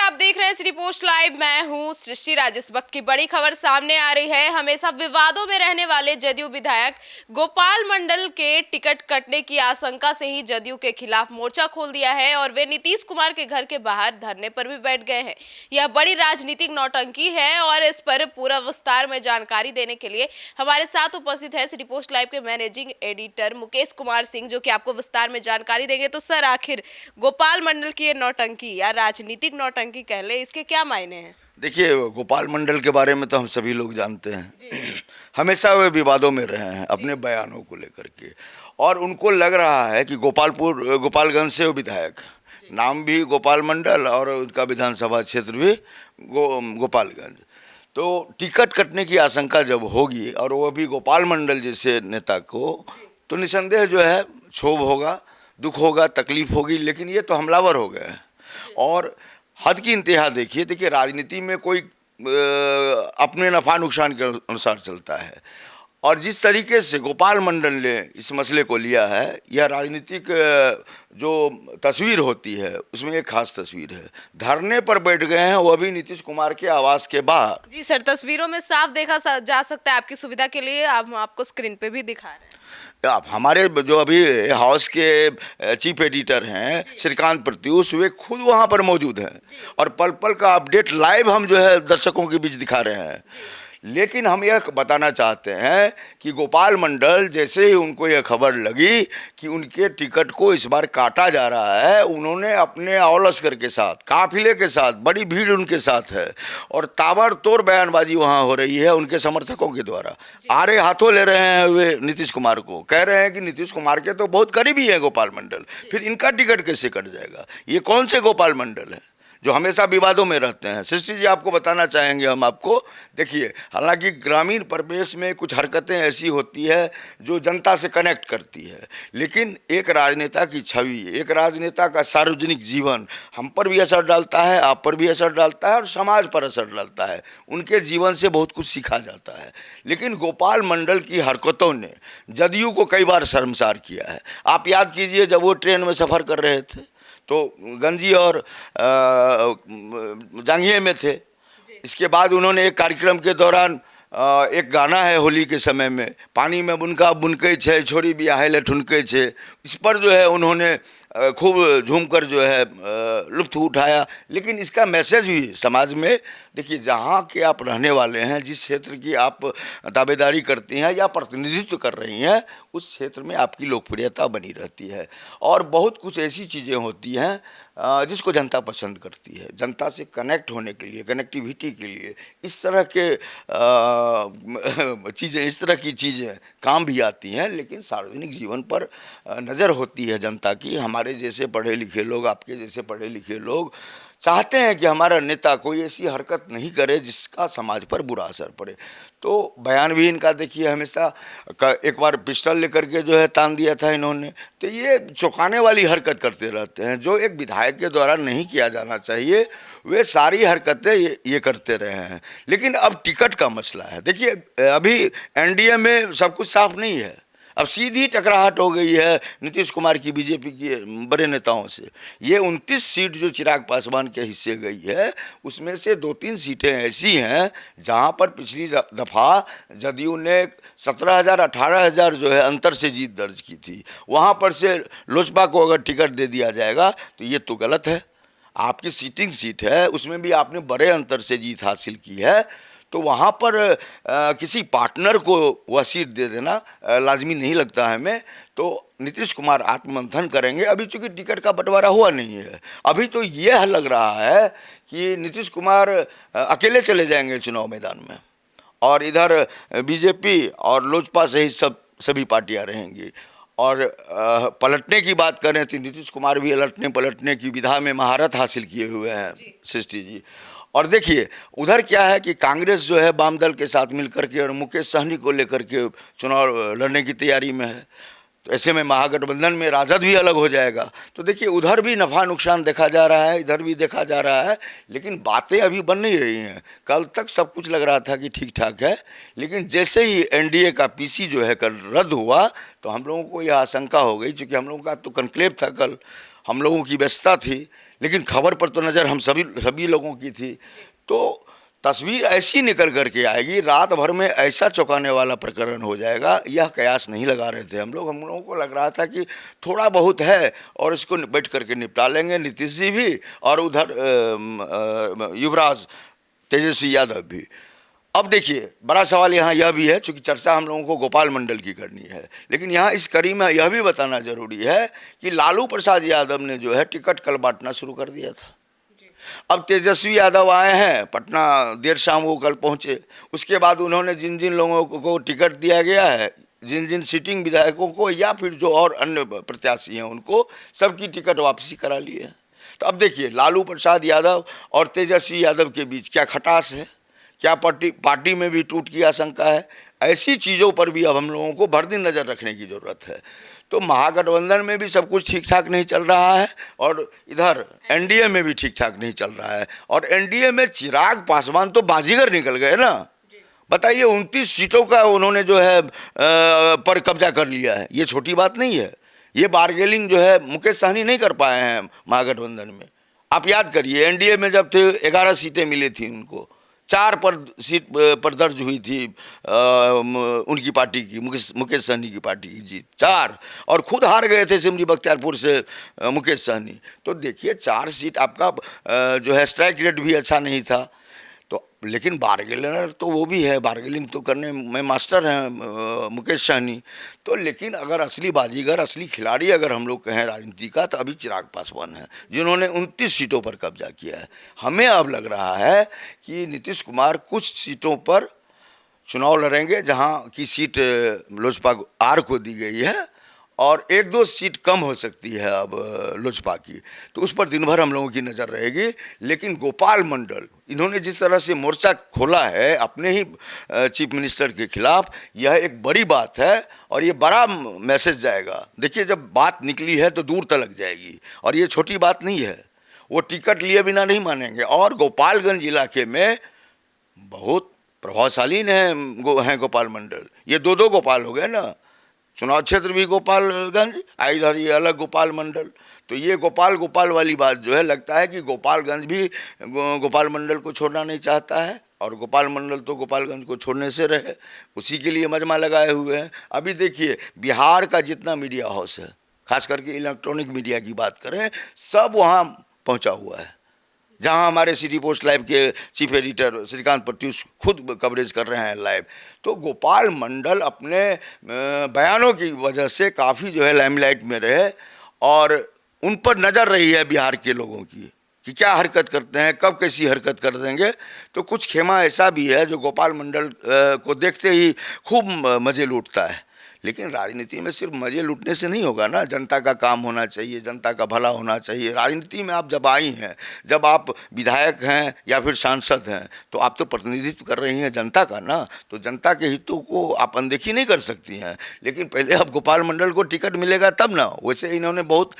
आप देख रहे हैं सिटी पोस्ट लाइव। मैं हूं सृष्टि राज। इस वक्त की बड़ी खबर सामने आ रही है। हमेशा विवादों में रहने वाले जदयू विधायक गोपाल मंडल के टिकट कटने की आशंका से ही जदयू के खिलाफ मोर्चा खोल दिया है और वे नीतीश कुमार के घर के बाहर धरने पर भी बैठ गए हैं। यह बड़ी राजनीतिक नौटंकी है और इस पर पूरा विस्तार में जानकारी देने के लिए हमारे साथ उपस्थित है सिटी पोस्ट लाइव के मैनेजिंग एडिटर मुकेश कुमार सिंह, जो कि आपको विस्तार में जानकारी देंगे। तो सर, आखिर गोपाल मंडल की ये नौटंकी या राजनीतिक नौटंकी कह ले, इसके क्या मायने हैं? देखिए, गोपाल मंडल के बारे में तो हम सभी लोग जानते हैं। हमेशा वे विवादों में रहे हैं अपने बयानों को लेकर के, और उनको लग रहा है कि गोपालगंज से वो विधायक, नाम भी गोपाल मंडल और उनका विधानसभा क्षेत्र भी गोपालगंज, तो टिकट कटने की आशंका जब होगी और वो भी गोपाल मंडल जैसे नेता को, तो निसंदेह जो है क्षोभ होगा, दुख होगा, तकलीफ होगी। लेकिन ये तो हमलावर हो गए और हद की इंतहा देखिए, राजनीति में कोई अपने नफा नुकसान के अनुसार चलता है, और जिस तरीके से गोपाल मंडल ने इस मसले को लिया है, यह राजनीतिक जो तस्वीर होती है उसमें एक खास तस्वीर है। धरने पर बैठ गए हैं, वो भी नीतीश कुमार के आवास के बाहर। जी सर, तस्वीरों में साफ देखा जा सकता है। आपकी सुविधा के लिए हम आपको स्क्रीन पे भी दिखा रहे हैं। आप हमारे जो अभी हाउस के चीफ एडिटर हैं श्रीकांत प्रत्यूष, वे खुद वहाँ पर मौजूद हैं और पल पल का अपडेट लाइव हम जो है दर्शकों के बीच दिखा रहे हैं। लेकिन हम यह बताना चाहते हैं कि गोपाल मंडल जैसे ही उनको यह खबर लगी कि उनके टिकट को इस बार काटा जा रहा है, उन्होंने अपने औल लश्कर के साथ, काफिले के साथ, बड़ी भीड़ उनके साथ है और ताबड़तोड़ बयानबाजी वहाँ हो रही है उनके समर्थकों के द्वारा। आड़े हाथों ले रहे हैं वे नीतीश कुमार को, कह रहे हैं कि नीतीश कुमार के तो बहुत करीबी है गोपाल मंडल, फिर इनका टिकट कैसे कट जाएगा? ये कौन से गोपाल मंडल है जो हमेशा विवादों में रहते हैं? सृष्टि जी, आपको बताना चाहेंगे हम आपको। देखिए, हालांकि ग्रामीण परिवेश में कुछ हरकतें ऐसी होती है जो जनता से कनेक्ट करती है, लेकिन एक राजनेता की छवि, एक राजनेता का सार्वजनिक जीवन हम पर भी असर डालता है, आप पर भी असर डालता है और समाज पर असर डालता है। उनके जीवन से बहुत कुछ सीखा जाता है। लेकिन गोपाल मंडल की हरकतों ने जदयू को कई बार शर्मसार किया है। आप याद कीजिए, जब वो ट्रेन में सफ़र कर रहे थे तो गंजी और जांघिया में थे। इसके बाद उन्होंने एक कार्यक्रम के दौरान एक गाना है होली के समय में, पानी में बुनका बुनके छे छोरी बियाहेले ठुनके छे, इस पर जो है उन्होंने खूब झूमकर जो है लुत्फ उठाया। लेकिन इसका मैसेज भी समाज में, देखिए, जहाँ के आप रहने वाले हैं, जिस क्षेत्र की आप दावेदारी करती हैं या प्रतिनिधित्व कर रही हैं, उस क्षेत्र में आपकी लोकप्रियता बनी रहती है और बहुत कुछ ऐसी चीज़ें होती हैं जिसको जनता पसंद करती है। जनता से कनेक्ट होने के लिए, कनेक्टिविटी के लिए इस तरह के चीज़ें, इस तरह की चीज़ें काम भी आती हैं। लेकिन सार्वजनिक जीवन पर नज़र होती है जनता की। हमारे जैसे पढ़े लिखे लोग, आपके जैसे पढ़े लिखे लोग चाहते हैं कि हमारा नेता कोई ऐसी हरकत नहीं करे जिसका समाज पर बुरा असर पड़े। तो बयान भी इनका देखिए, हमेशा एक बार पिस्टल लेकर के जो है तान दिया था इन्होंने। तो ये चौंकाने वाली हरकत करते रहते हैं जो एक विधायक के द्वारा नहीं किया जाना चाहिए। वे सारी हरकतें ये करते रहे हैं। लेकिन अब टिकट का मसला है। देखिए, अभी एनडीए में सब कुछ साफ नहीं है। अब सीधी टकराहट हो गई है नीतीश कुमार की बीजेपी के बड़े नेताओं से। ये 29 सीट जो चिराग पासवान के हिस्से गई है, उसमें से 2-3 सीटें ऐसी हैं जहां पर पिछली दफ़ा जदयू ने 17,000 18,000 जो है अंतर से जीत दर्ज की थी। वहां पर से लोजपा को अगर टिकट दे दिया जाएगा तो ये तो गलत है। आपकी सीटिंग सीट है, उसमें भी आपने बड़े अंतर से जीत हासिल की है, तो वहाँ पर किसी पार्टनर को वह सीट दे देना लाजमी नहीं लगता है हमें। तो नीतीश कुमार आत्ममंथन करेंगे। अभी चूंकि टिकट का बंटवारा हुआ नहीं है, अभी तो यह लग रहा है कि नीतीश कुमार अकेले चले जाएंगे चुनाव मैदान में और इधर बीजेपी और लोजपा सहित सभी पार्टियां रहेंगी। और पलटने की बात करें तो नीतीश कुमार भी लटने पलटने की विधा में महारत हासिल किए हुए हैं, सृष्टि जी। और देखिए, उधर क्या है कि कांग्रेस जो है वाम दल के साथ मिलकर के और मुकेश सहनी को लेकर के चुनाव लड़ने की तैयारी में है। तो ऐसे में महागठबंधन में राजद भी अलग हो जाएगा। तो देखिए उधर भी नफ़ा नुकसान देखा जा रहा है, इधर भी देखा जा रहा है, लेकिन बातें अभी बन नहीं रही हैं। कल तक सब कुछ लग रहा था कि ठीक ठाक है, लेकिन जैसे ही एनडीए का पीसी जो है कल रद्द हुआ तो हम लोगों को यह आशंका हो गई, चूँकि हम लोगों का तो कन्क्लेव था कल, हम लोगों की व्यस्तता थी, लेकिन खबर पर तो नज़र हम सभी लोगों की थी। तो तस्वीर ऐसी निकल करके आएगी, रात भर में ऐसा चौंकाने वाला प्रकरण हो जाएगा, यह कयास नहीं लगा रहे थे हम लोगों को लग रहा था कि थोड़ा बहुत है और इसको बैठ करके निपटा लेंगे, नीतीश जी भी और उधर युवराज तेजस्वी यादव भी। अब देखिए बड़ा सवाल यहाँ यह भी है, चूँकि चर्चा हम लोगों को गोपाल मंडल की करनी है, लेकिन यहाँ इस कड़ी में यह भी बताना जरूरी है कि लालू प्रसाद यादव ने जो है टिकट कल बांटना शुरू कर दिया था। अब तेजस्वी यादव आए हैं पटना, देर शाम वो कल पहुँचे, उसके बाद उन्होंने जिन जिन लोगों को टिकट दिया गया है, जिन जिन सिटिंग विधायकों को या फिर जो और अन्य प्रत्याशी हैं उनको सबकी टिकट वापसी करा ली है। तो अब देखिए लालू प्रसाद यादव और तेजस्वी यादव के बीच क्या खटास है, क्या पार्टी में भी टूट की आशंका है, ऐसी चीज़ों पर भी अब हम लोगों को भर दिन नज़र रखने की ज़रूरत है। तो महागठबंधन में भी सब कुछ ठीक ठाक नहीं चल रहा है और इधर एनडीए में भी ठीक ठाक नहीं चल रहा है, और एनडीए में चिराग पासवान तो बाजीगर निकल गए ना। बताइए 29 सीटों का उन्होंने जो है पर कब्जा कर लिया है, ये छोटी बात नहीं है। ये बार्गेनिंग जो है मुकेश सहनी नहीं कर पाए हैं महागठबंधन में। आप याद करिए एनडीए में जब थे 11 सीटें मिली थी उनको, 4 सीट पर दर्ज हुई थी उनकी पार्टी की, मुकेश सहनी की पार्टी की जीत 4, और खुद हार गए थे सिमरी बख्तियारपुर से मुकेश सहनी। तो देखिए 4 सीट आपका जो है स्ट्राइक रेट भी अच्छा नहीं था। तो लेकिन बार्गेनर तो वो भी है, बार्गेनिंग तो करने में मास्टर हैं मुकेश सहनी। तो लेकिन अगर असली बाजीगर, असली खिलाड़ी अगर हम लोग कहें राजनीति का, तो अभी चिराग पासवान है जिन्होंने 29 सीटों पर कब्जा किया है। हमें अब लग रहा है कि नीतीश कुमार कुछ सीटों पर चुनाव लड़ेंगे जहां की सीट लोजपा आर को दी गई है, और 1-2 सीट कम हो सकती है अब लोजपा की, तो उस पर दिन भर हम लोगों की नज़र रहेगी। लेकिन गोपाल मंडल इन्होंने जिस तरह से मोर्चा खोला है अपने ही चीफ मिनिस्टर के खिलाफ, यह एक बड़ी बात है और ये बड़ा मैसेज जाएगा। देखिए जब बात निकली है तो दूर तक जाएगी, और ये छोटी बात नहीं है। वो टिकट लिए बिना नहीं मानेंगे, और गोपालगंज इलाके में बहुत प्रभावशाली हैं गोपाल मंडल। ये 2-2 गोपाल हो गए ना, चुनाव क्षेत्र भी गोपालगंज, इधर ये अलग गोपाल मंडल। तो ये गोपाल वाली बात जो है, लगता है कि गोपालगंज भी गोपाल मंडल को छोड़ना नहीं चाहता है, और गोपाल मंडल तो गोपालगंज को छोड़ने से रहे, उसी के लिए मजमा लगाए हुए हैं। अभी देखिए बिहार का जितना मीडिया हाउस है, खास करके इलेक्ट्रॉनिक मीडिया की बात करें, सब वहाँ पहुँचा हुआ है, जहां हमारे सिटी पोस्ट लाइव के चीफ एडिटर श्रीकांत प्रत्युष खुद कवरेज कर रहे हैं लाइव। तो गोपाल मंडल अपने बयानों की वजह से काफ़ी जो है लाइमलाइट में रहे, और उन पर नज़र रही है बिहार के लोगों की कि क्या हरकत करते हैं, कब कैसी हरकत कर देंगे। तो कुछ खेमा ऐसा भी है जो गोपाल मंडल को देखते ही खूब मज़े लूटता है। लेकिन राजनीति में सिर्फ मजे लूटने से नहीं होगा ना, जनता का काम होना चाहिए, जनता का भला होना चाहिए। राजनीति में आप जब आई हैं, जब आप विधायक हैं या फिर सांसद हैं, तो आप तो प्रतिनिधित्व कर रही हैं जनता का ना, तो जनता के हितों को आप अनदेखी नहीं कर सकती हैं। लेकिन पहले अब गोपाल मंडल को टिकट मिलेगा तब ना, वैसे इन्होंने बहुत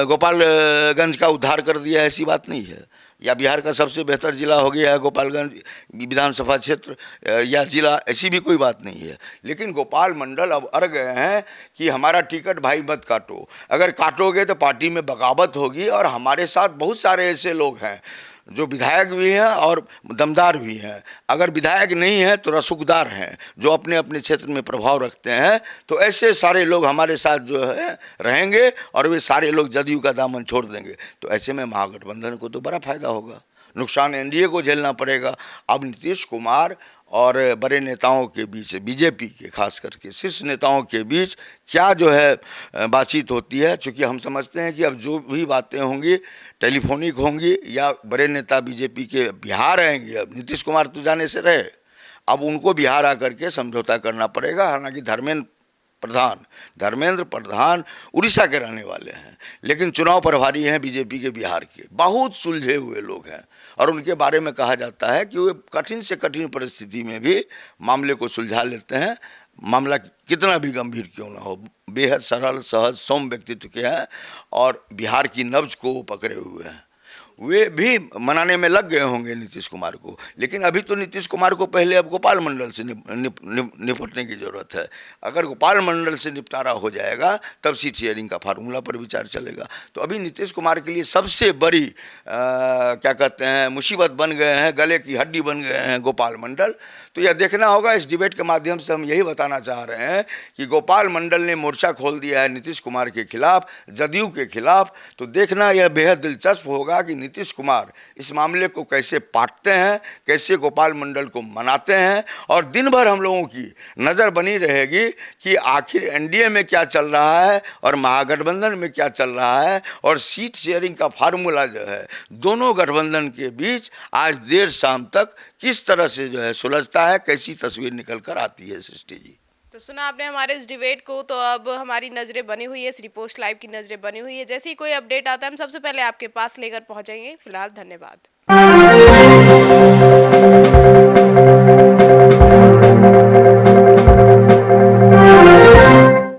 गोपालगंज का उद्धार कर दिया है, ऐसी बात नहीं है। या बिहार का सबसे बेहतर जिला हो गया है गोपालगंज विधानसभा क्षेत्र या जिला, ऐसी भी कोई बात नहीं है। लेकिन गोपाल मंडल अब अड़ गए हैं कि हमारा टिकट भाई मत काटो, अगर काटोगे तो पार्टी में बगावत होगी। और हमारे साथ बहुत सारे ऐसे लोग हैं जो विधायक भी हैं और दमदार भी हैं, अगर विधायक नहीं हैं तो रसूखदार हैं, जो अपने अपने क्षेत्र में प्रभाव रखते हैं। तो ऐसे सारे लोग हमारे साथ जो है रहेंगे, और वे सारे लोग जदयू का दामन छोड़ देंगे। तो ऐसे में महागठबंधन को तो बड़ा फायदा होगा, नुकसान एनडीए को झेलना पड़ेगा। अब नीतीश कुमार और बड़े नेताओं के बीच, बीजेपी के खास करके शीर्ष नेताओं के बीच क्या जो है बातचीत होती है, चूँकि हम समझते हैं कि अब जो भी बातें होंगी टेलीफोनिक होंगी, या बड़े नेता बीजेपी के बिहार आएंगे। अब नीतीश कुमार तो जाने से रहे, अब उनको बिहार आकर के समझौता करना पड़ेगा। हालांकि धर्मेंद्र प्रधान उड़ीसा के रहने वाले हैं, लेकिन चुनाव प्रभारी हैं बीजेपी के बिहार के, बहुत सुलझे हुए लोग हैं, और उनके बारे में कहा जाता है कि वे कठिन से कठिन परिस्थिति में भी मामले को सुलझा लेते हैं। मामला कितना भी गंभीर क्यों ना हो, बेहद सरल सहज सौम्य व्यक्तित्व के हैं और बिहार की नब्ज को वो पकड़े हुए हैं। वे भी मनाने में लग गए होंगे नीतीश कुमार को, लेकिन अभी तो नीतीश कुमार को पहले अब गोपाल मंडल से निपटने की ज़रूरत है। अगर गोपाल मंडल से निपटारा हो जाएगा तब सीट शेयरिंग का फार्मूला पर विचार चलेगा। तो अभी नीतीश कुमार के लिए सबसे बड़ी क्या कहते हैं मुसीबत बन गए हैं, गले की हड्डी बन गए हैं गोपाल मंडल। तो यह देखना होगा, इस डिबेट के माध्यम से हम यही बताना चाह रहे हैं कि गोपाल मंडल ने मोर्चा खोल दिया है नीतीश कुमार के खिलाफ, जदयू के खिलाफ। तो देखना यह बेहद दिलचस्प होगा कि नीतीश कुमार इस मामले को कैसे पाटते हैं, कैसे गोपाल मंडल को मनाते हैं। और दिन भर हम लोगों की नज़र बनी रहेगी कि आखिर एनडीए में क्या चल रहा है और महागठबंधन में क्या चल रहा है, और सीट शेयरिंग का फार्मूला जो है दोनों गठबंधन के बीच आज देर शाम तक किस तरह से जो है सुलझता है, कैसी तस्वीर निकल कर आती है। सृष्टि जी, तो सुना आपने हमारे इस डिबेट को। तो अब हमारी नजरें बनी हुई है, रिपोर्ट लाइव की नजरें बनी हुई है। जैसे ही कोई अपडेट आता है हम सबसे पहले आपके पास लेकर पहुंचेंगे। फिलहाल धन्यवाद।